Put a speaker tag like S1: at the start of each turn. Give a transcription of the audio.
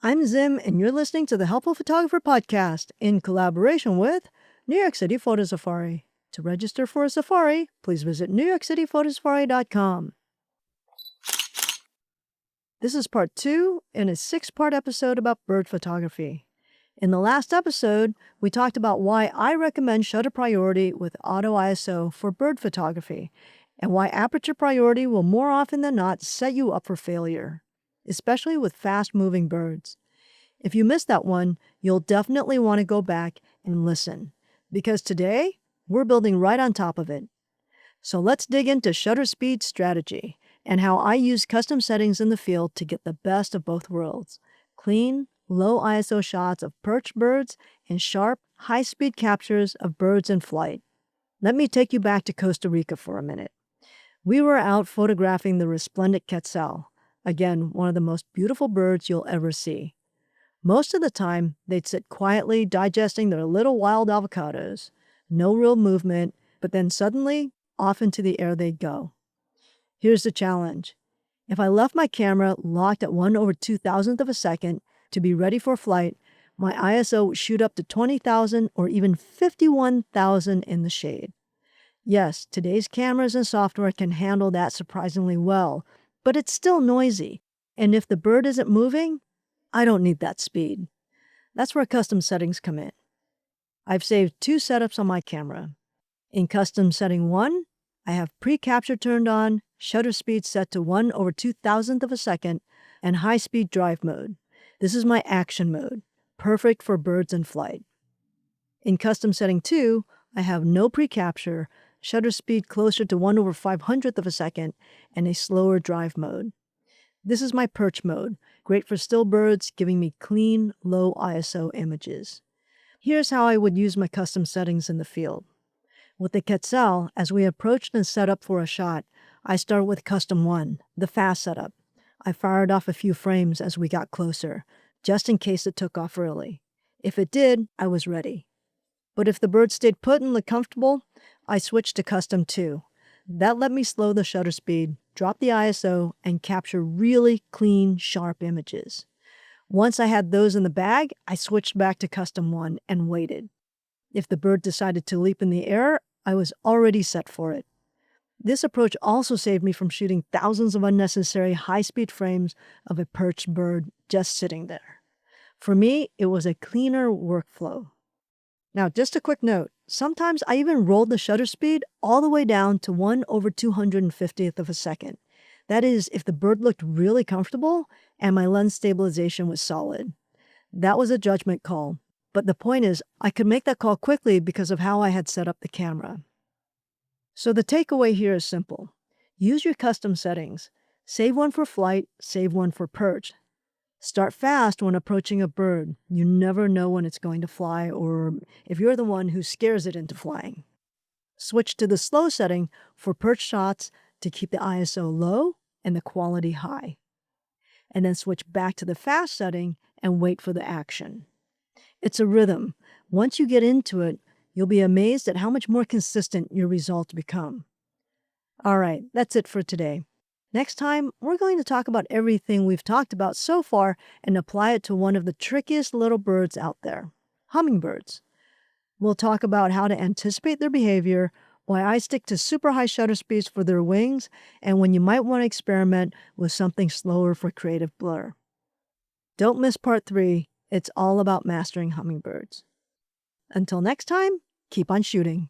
S1: I'm Zim, and you're listening to the Helpful Photographer Podcast in collaboration with New York City Photo Safari. To register for a safari, please visit newyorkcityphotosafari.com. This is part 2 in a 6-part episode about bird photography. In the last episode, we talked about why I recommend shutter priority with auto ISO for bird photography, and why aperture priority will more often than not set you up for failure, especially with fast-moving birds. If you missed that one, you'll definitely want to go back and listen, because today, we're building right on top of it. So let's dig into shutter speed strategy and how I use custom settings in the field to get the best of both worlds: clean, low ISO shots of perched birds and sharp, high-speed captures of birds in flight. Let me take you back to Costa Rica for a minute. We were out photographing the resplendent quetzal, again, one of the most beautiful birds you'll ever see. Most of the time, they'd sit quietly digesting their little wild avocados. No real movement, but then suddenly, off into the air they'd go. Here's the challenge. If I left my camera locked at 1/2000th of a second to be ready for flight, my ISO would shoot up to 20,000 or even 51,000 in the shade. Yes, today's cameras and software can handle that surprisingly well, but it's still noisy. And if the bird isn't moving, I don't need that speed. That's where custom settings come in. I've saved 2 setups on my camera. In custom setting 1, I have pre-capture turned on, shutter speed set to 1/2000th of a second, and high-speed drive mode. This is my action mode, perfect for birds in flight. In custom setting 2, I have no pre-capture, shutter speed closer to 1/500th of a second, and a slower drive mode. This is my perch mode, great for still birds, giving me clean, low ISO images. Here's how I would use my custom settings in the field. With the quetzal, as we approached and set up for a shot, I started with custom 1, the fast setup. I fired off a few frames as we got closer, just in case it took off early. If it did, I was ready. But if the bird stayed put and looked comfortable, I switched to custom 2. That let me slow the shutter speed, drop the ISO, and capture really clean, sharp images. Once I had those in the bag, I switched back to custom 1 and waited. If the bird decided to leap in the air, I was already set for it. This approach also saved me from shooting thousands of unnecessary high-speed frames of a perched bird just sitting there. For me, it was a cleaner workflow. Now, just a quick note, sometimes I even rolled the shutter speed all the way down to 1/250th of a second. That is, if the bird looked really comfortable and my lens stabilization was solid. That was a judgment call, but the point is I could make that call quickly because of how I had set up the camera. So the takeaway here is simple. Use your custom settings. Save one for flight, save one for perch. Start fast when approaching a bird. You never know when it's going to fly or if you're the one who scares it into flying. Switch to the slow setting for perch shots to keep the ISO low and the quality high. And then switch back to the fast setting and wait for the action. It's a rhythm. Once you get into it, you'll be amazed at how much more consistent your results become. All right, that's it for today. Next time, we're going to talk about everything we've talked about so far and apply it to one of the trickiest little birds out there, hummingbirds. We'll talk about how to anticipate their behavior, why I stick to super high shutter speeds for their wings, and when you might want to experiment with something slower for creative blur. Don't miss part 3. It's all about mastering hummingbirds. Until next time, keep on shooting.